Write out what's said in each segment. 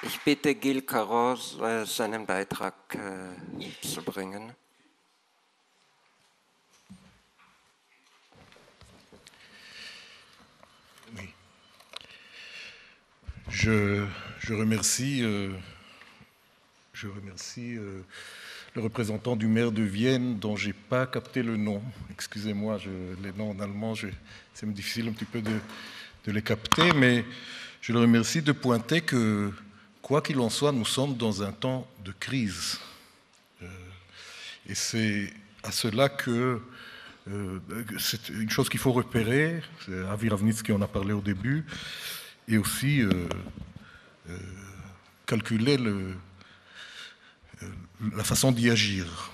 Ich bitte Gil Caros, seinen Beitrag zu bringen. Oui. Je remercie le représentant du maire de Vienne dont je n'ai pas capté le nom. Excusez-moi, les noms en allemand, c'est difficile un petit peu de les capter, mais je le remercie de pointer que, quoi qu'il en soit, nous sommes dans un temps de crise. Et c'est à cela que c'est une chose qu'il faut repérer, c'est Avi Ravnitz qui en a parlé au début, et aussi calculer la façon d'y agir.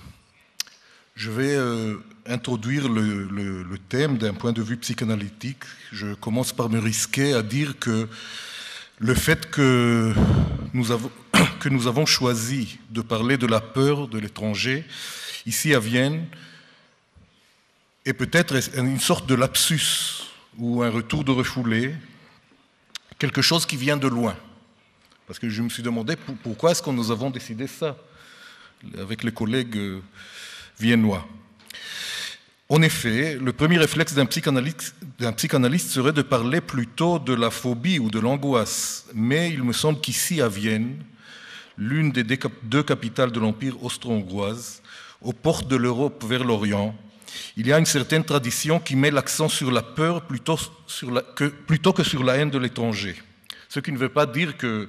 Je vais introduire le thème d'un point de vue psychanalytique. Je commence par me risquer à dire que le fait que nous avons choisi de parler de la peur de l'étranger ici à Vienne est peut-être une sorte de lapsus ou un retour de refoulé, quelque chose qui vient de loin. Parce que je me suis demandé pourquoi est-ce que nous avons décidé ça avec les collègues viennois. En effet, le premier réflexe d'un psychanalyste serait de parler plutôt de la phobie ou de l'angoisse. Mais il me semble qu'ici à Vienne, l'une des deux capitales de l'Empire austro-hongroise, aux portes de l'Europe vers l'Orient, il y a une certaine tradition qui met l'accent sur la peur plutôt que sur la haine de l'étranger. Ce qui ne veut pas dire qu'il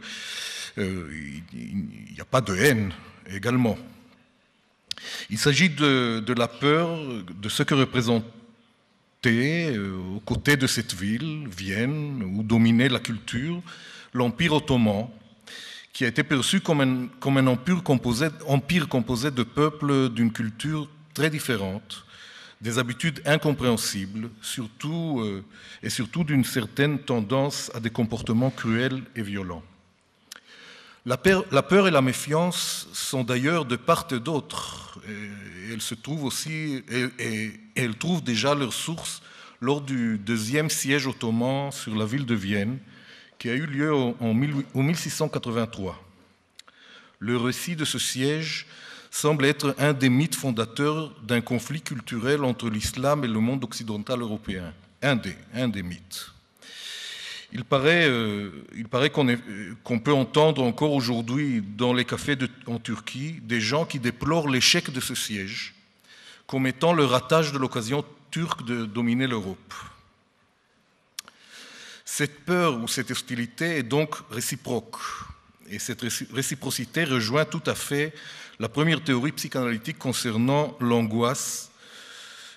n'y a pas de haine également. Il s'agit de la peur de ce que représentait aux côtés de cette ville, Vienne, où dominait la culture, l'Empire ottoman, qui a été perçu comme un empire composé de peuples d'une culture très différente, des habitudes incompréhensibles, et surtout d'une certaine tendance à des comportements cruels et violents. La peur et la méfiance sont d'ailleurs de part et d'autre. Et elles se trouvent aussi, et elles trouvent déjà leur source lors du deuxième siège ottoman sur la ville de Vienne, qui a eu lieu en 1683. Le récit de ce siège semble être un des mythes fondateurs d'un conflit culturel entre l'islam et le monde occidental européen. Un des mythes. Il paraît qu'on peut entendre encore aujourd'hui dans les cafés en Turquie des gens qui déplorent l'échec de ce siège comme étant le ratage de l'occasion turque de dominer l'Europe. Cette peur ou cette hostilité est donc réciproque. Et cette réciprocité rejoint tout à fait la première théorie psychanalytique concernant l'angoisse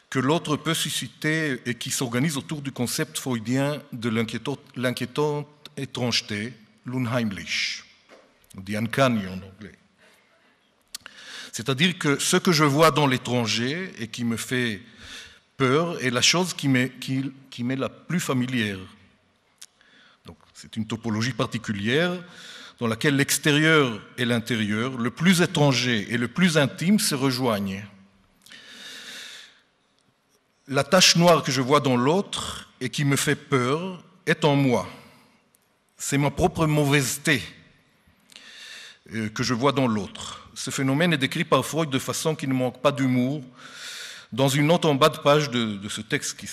que l'autre peut susciter et qui s'organise autour du concept freudien de l'inquiétante étrangeté, l'unheimlich, ou the uncanny en anglais. C'est-à-dire que ce que je vois dans l'étranger et qui me fait peur est la chose qui m'est la plus familière. Donc, c'est une topologie particulière dans laquelle l'extérieur et l'intérieur, le plus étranger et le plus intime se rejoignent. La tache noire que je vois dans l'autre et qui me fait peur est en moi. C'est ma propre mauvaiseté que je vois dans l'autre. Ce phénomène est décrit par Freud de façon qui ne manque pas d'humour dans une note en bas de page de ce texte qui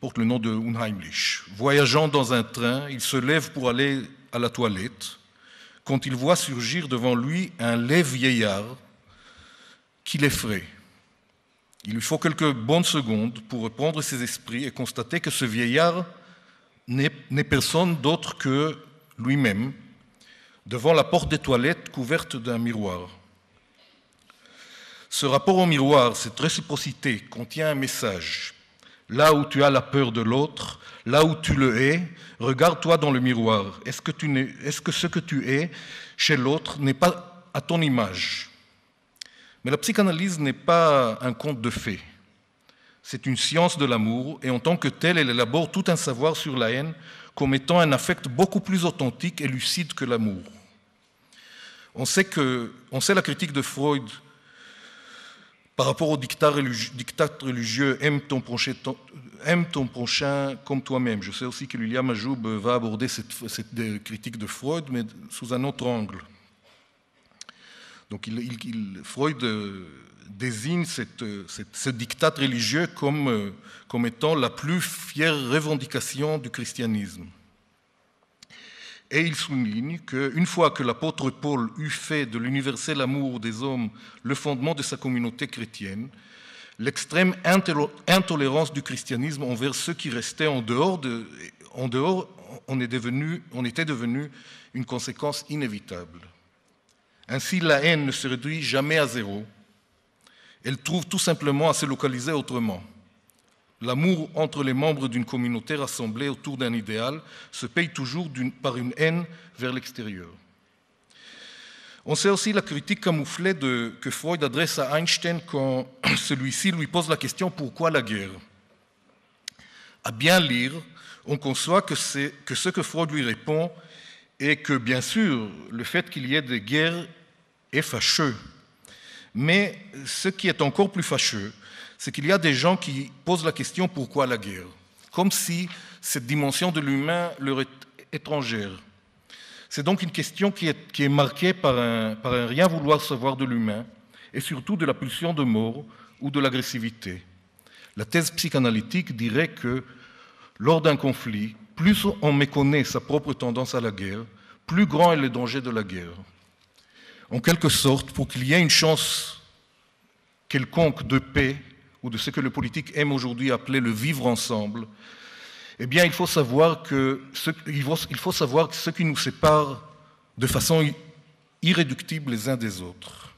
porte le nom de Unheimlich. Voyageant dans un train, il se lève pour aller à la toilette quand il voit surgir devant lui un laid vieillard qui l'effraie. Il lui faut quelques bonnes secondes pour reprendre ses esprits et constater que ce vieillard n'est personne d'autre que lui-même, devant la porte des toilettes couverte d'un miroir. Ce rapport au miroir, cette réciprocité, contient un message. Là où tu as la peur de l'autre, là où tu le hais, regarde-toi dans le miroir. Est-ce que ce que tu es chez l'autre n'est pas à ton image ? Mais la psychanalyse n'est pas un conte de fées. C'est une science de l'amour et en tant que telle, elle élabore tout un savoir sur la haine comme étant un affect beaucoup plus authentique et lucide que l'amour. On sait la critique de Freud par rapport au dictat religieux « aime ton aime ton prochain comme toi-même. Je sais aussi que Lilia Majoub va aborder cette critique de Freud, mais sous un autre angle. Donc Freud désigne ce diktat religieux comme étant la plus fière revendication du christianisme. Et il souligne qu'une fois que l'apôtre Paul eut fait de l'universel amour des hommes le fondement de sa communauté chrétienne, l'extrême intolérance du christianisme envers ceux qui restaient en dehors était devenue une conséquence inévitable. Ainsi, la haine ne se réduit jamais à zéro. Elle trouve tout simplement à se localiser autrement. L'amour entre les membres d'une communauté rassemblée autour d'un idéal se paye toujours par une haine vers l'extérieur. On sait aussi la critique camouflée que Freud adresse à Einstein quand celui-ci lui pose la question « Pourquoi la guerre ?» À bien lire, on conçoit que ce que Freud lui répond est que, bien sûr, le fait qu'il y ait des guerres est fâcheux. Mais ce qui est encore plus fâcheux, c'est qu'il y a des gens qui posent la question « Pourquoi la guerre ?» comme si cette dimension de l'humain leur est étrangère. C'est donc une question qui est marquée par un rien vouloir savoir de l'humain et surtout de la pulsion de mort ou de l'agressivité. La thèse psychanalytique dirait que lors d'un conflit, plus on méconnaît sa propre tendance à la guerre, plus grand est le danger de la guerre. En quelque sorte, pour qu'il y ait une chance quelconque de paix, ou de ce que le politique aime aujourd'hui appeler le vivre ensemble, eh bien, il faut savoir que ce qui nous sépare de façon irréductible les uns des autres.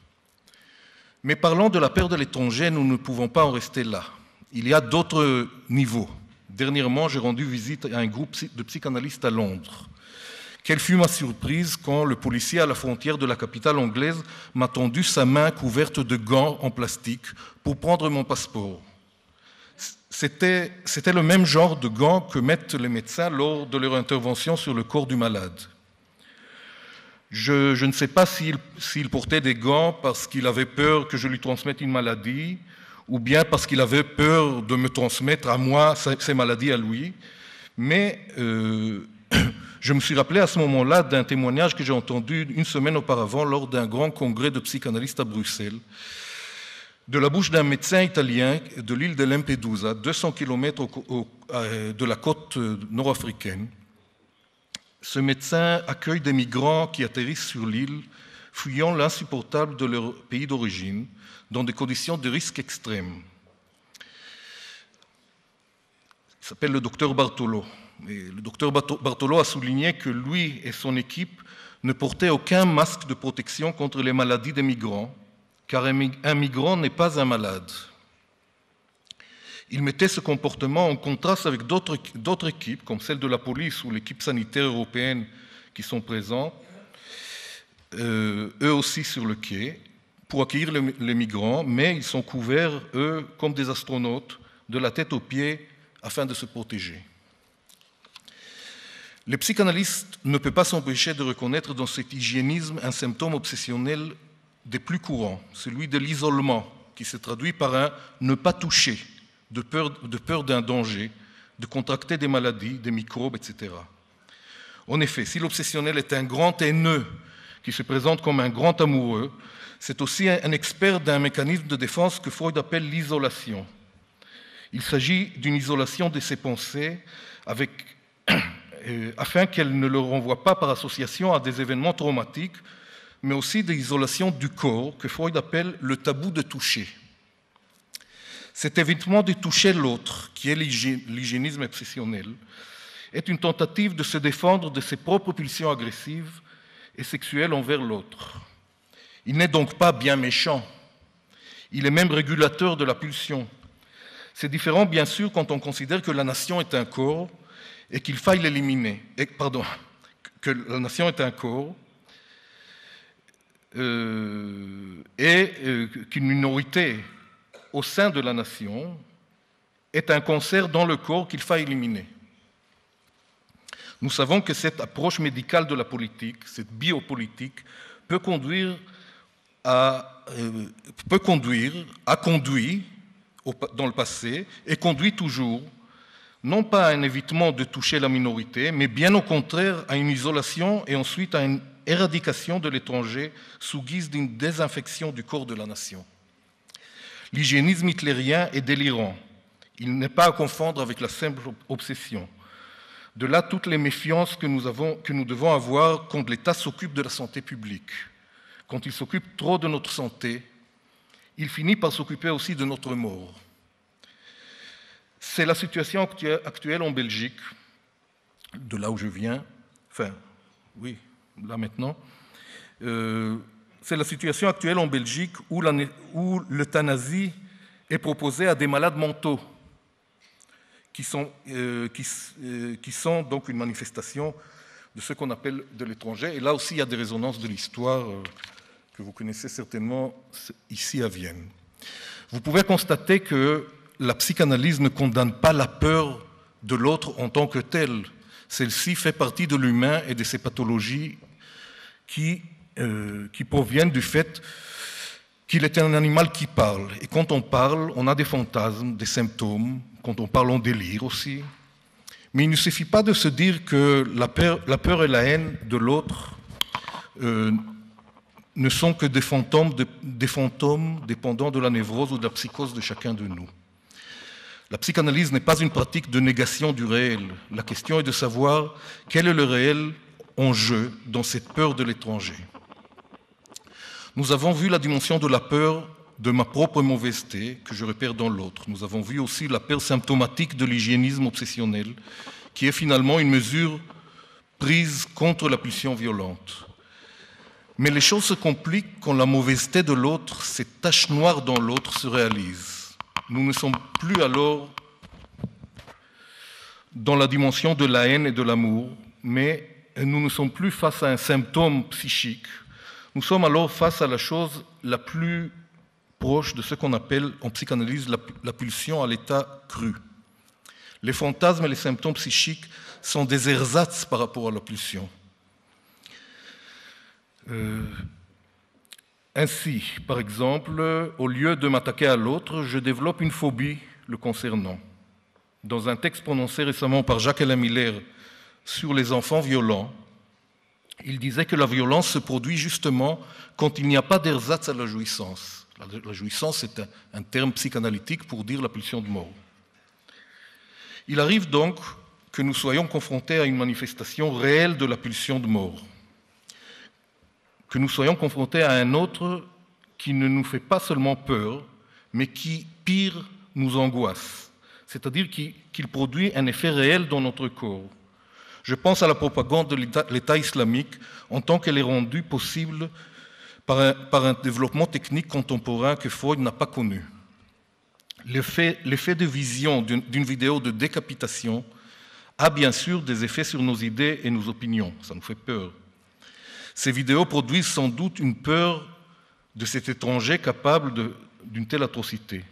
Mais parlant de la peur de l'étranger, nous ne pouvons pas en rester là. Il y a d'autres niveaux. Dernièrement, j'ai rendu visite à un groupe de psychanalystes à Londres. Quelle fut ma surprise quand le policier à la frontière de la capitale anglaise m'a tendu sa main couverte de gants en plastique pour prendre mon passeport. C'était le même genre de gants que mettent les médecins lors de leur intervention sur le corps du malade. Je ne sais pas s'il portait des gants parce qu'il avait peur que je lui transmette une maladie ou bien parce qu'il avait peur de me transmettre à moi ces maladies à lui, mais je me suis rappelé à ce moment-là d'un témoignage que j'ai entendu une semaine auparavant lors d'un grand congrès de psychanalystes à Bruxelles, de la bouche d'un médecin italien de l'île de Lampedusa, 200 km de la côte nord-africaine. Ce médecin accueille des migrants qui atterrissent sur l'île, fuyant l'insupportable de leur pays d'origine, dans des conditions de risque extrême. Il s'appelle le docteur Bartolo. Et le docteur Bartolo a souligné que lui et son équipe ne portaient aucun masque de protection contre les maladies des migrants, car un migrant n'est pas un malade. Il mettait ce comportement en contraste avec d'autres équipes, comme celle de la police ou l'équipe sanitaire européenne qui sont présentes, eux aussi sur le quai, pour accueillir les migrants, mais ils sont couverts, eux, comme des astronautes, de la tête aux pieds, afin de se protéger. Les psychanalystes ne peuvent pas s'empêcher de reconnaître dans cet hygiénisme un symptôme obsessionnel des plus courants, celui de l'isolement, qui se traduit par un « ne pas toucher », de peur d'un danger, de contracter des maladies, des microbes, etc. En effet, si l'obsessionnel est un grand haineux qui se présente comme un grand amoureux, c'est aussi un expert d'un mécanisme de défense que Freud appelle l'isolation. Il s'agit d'une isolation de ses pensées afin qu'elles ne le renvoient pas par association à des événements traumatiques, mais aussi d'isolation du corps que Freud appelle le tabou de toucher. Cet évitement de toucher l'autre, qui est l'hygiénisme obsessionnel, est une tentative de se défendre de ses propres pulsions agressives et sexuelles envers l'autre. Il n'est donc pas bien méchant, il est même régulateur de la pulsion. C'est différent, bien sûr, quand on considère que la nation est un corps et qu'il faille l'éliminer. Que la nation est un corps et qu'une minorité au sein de la nation est un cancer dans le corps qu'il faille éliminer. Nous savons que cette approche médicale de la politique, cette biopolitique, a conduit dans le passé et conduit toujours non pas à un évitement de toucher la minorité, mais bien au contraire à une isolation et ensuite à une éradication de l'étranger sous guise d'une désinfection du corps de la nation. L'hygiénisme hitlérien est délirant. Il n'est pas à confondre avec la simple obsession. De là toutes les méfiances que nous devons avoir quand l'État s'occupe de la santé publique. Quand il s'occupe trop de notre santé, il finit par s'occuper aussi de notre mort. C'est la situation actuelle en Belgique, de là où je viens, enfin, oui, là maintenant. C'est la situation actuelle en Belgique où l'euthanasie est proposée à des malades mentaux, qui sont donc une manifestation de ce qu'on appelle de l'étranger. Et là aussi, il y a des résonances de l'histoire que vous connaissez certainement ici à Vienne. Vous pouvez constater que la psychanalyse ne condamne pas la peur de l'autre en tant que telle. Celle-ci fait partie de l'humain et de ses pathologies qui proviennent du fait qu'il est un animal qui parle. Et quand on parle, on a des fantasmes, des symptômes. Quand on parle, on délire aussi. Mais il ne suffit pas de se dire que la peur et la haine de l'autre ne sont que des fantômes dépendant de la névrose ou de la psychose de chacun de nous. La psychanalyse n'est pas une pratique de négation du réel. La question est de savoir quel est le réel en jeu dans cette peur de l'étranger. Nous avons vu la dimension de la peur de ma propre mauvaiseté que je repère dans l'autre. Nous avons vu aussi la peur symptomatique de l'hygiénisme obsessionnel, qui est finalement une mesure prise contre la pulsion violente. Mais les choses se compliquent quand la mauvaiseté de l'autre, cette tache noire dans l'autre, se réalise. Nous ne sommes plus alors dans la dimension de la haine et de l'amour, mais nous ne sommes plus face à un symptôme psychique. Nous sommes alors face à la chose la plus proche de ce qu'on appelle en psychanalyse la pulsion à l'état cru. Les fantasmes et les symptômes psychiques sont des ersatz par rapport à la pulsion. Ainsi, par exemple, au lieu de m'attaquer à l'autre, je développe une phobie le concernant. Dans un texte prononcé récemment par Jacques-Alain Miller sur les enfants violents, il disait que la violence se produit justement quand il n'y a pas d'ersatz à la jouissance. La jouissance est un terme psychanalytique pour dire la pulsion de mort. Il arrive donc que nous soyons confrontés à une manifestation réelle de la pulsion de mort, que nous soyons confrontés à un autre qui ne nous fait pas seulement peur, mais qui, pire, nous angoisse, c'est-à-dire qu'il produit un effet réel dans notre corps. Je pense à la propagande de l'État islamique en tant qu'elle est rendue possible par un développement technique contemporain que Freud n'a pas connu. L'effet de vision d'une vidéo de décapitation a bien sûr des effets sur nos idées et nos opinions, ça nous fait peur. Ces vidéos produisent sans doute une peur de cet étranger capable d'une telle atrocité.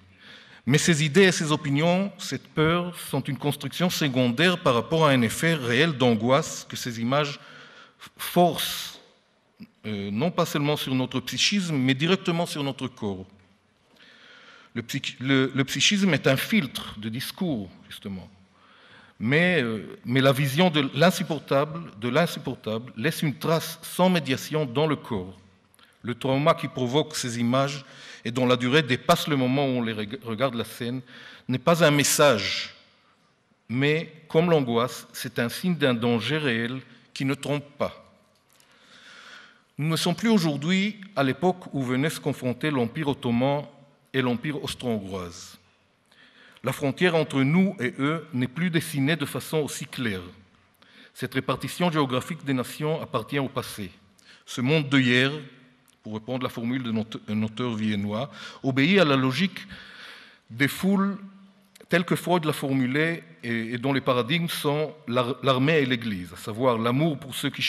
Mais ces idées et ces opinions, cette peur, sont une construction secondaire par rapport à un effet réel d'angoisse que ces images forcent, non pas seulement sur notre psychisme, mais directement sur notre corps. Le psychisme est un filtre de discours, justement. Mais la vision de l'insupportable laisse une trace sans médiation dans le corps. Le trauma qui provoque ces images et dont la durée dépasse le moment où on les regarde la scène n'est pas un message, mais, comme l'angoisse, c'est un signe d'un danger réel qui ne trompe pas. Nous ne sommes plus aujourd'hui à l'époque où venaient se confronter l'Empire ottoman et l'Empire austro-hongroise. La frontière entre nous et eux n'est plus dessinée de façon aussi claire. Cette répartition géographique des nations appartient au passé. Ce monde de hier, pour reprendre la formule d'un auteur viennois, obéit à la logique des foules telle que Freud l'a formulée et dont les paradigmes sont l'armée et l'Église, à savoir l'amour pour ceux de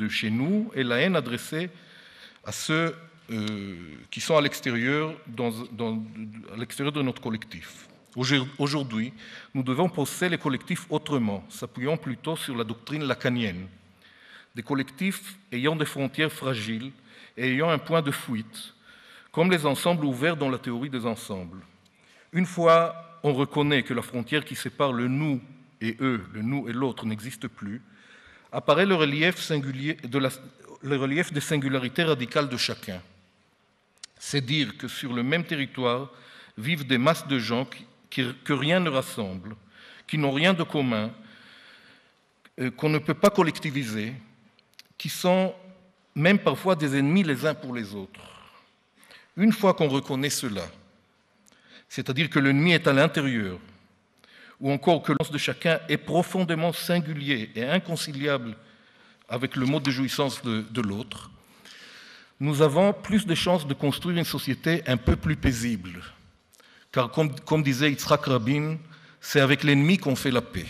chez nous et la haine adressée à ceux qui sont à l'extérieur de notre collectif. Aujourd'hui, nous devons penser les collectifs autrement, s'appuyant plutôt sur la doctrine lacanienne. Des collectifs ayant des frontières fragiles et ayant un point de fuite, comme les ensembles ouverts dans la théorie des ensembles. Une fois on reconnaît que la frontière qui sépare le nous et eux, le nous et l'autre, n'existe plus, apparaît le relief des singularités radicales de chacun. C'est dire que sur le même territoire vivent des masses de gens que rien ne rassemble, qui n'ont rien de commun, qu'on ne peut pas collectiviser, qui sont même parfois des ennemis les uns pour les autres. Une fois qu'on reconnaît cela, c'est-à-dire que l'ennemi est à l'intérieur, ou encore que l'essence de chacun est profondément singulier et inconciliable avec le mode de jouissance de l'autre, nous avons plus de chances de construire une société un peu plus paisible. Car comme disait Yitzhak Rabin, c'est avec l'ennemi qu'on fait la paix.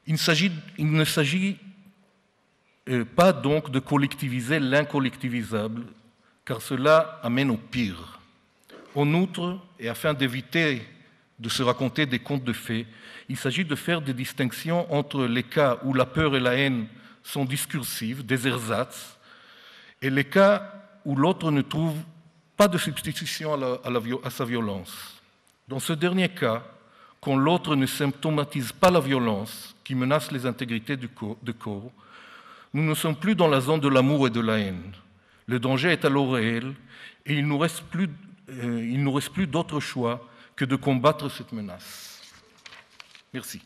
Il ne s'agit pas donc de collectiviser l'incollectivisable, car cela amène au pire. En outre, et afin d'éviter de se raconter des contes de fées, il s'agit de faire des distinctions entre les cas où la peur et la haine sont discursives, des ersatz, et les cas où l'autre ne trouve pas de substitution à sa violence. Dans ce dernier cas, quand l'autre ne symptomatise pas la violence qui menace les intégrités du corps, nous ne sommes plus dans la zone de l'amour et de la haine. Le danger est alors réel et il ne nous reste plus d'autre choix que de combattre cette menace. Merci.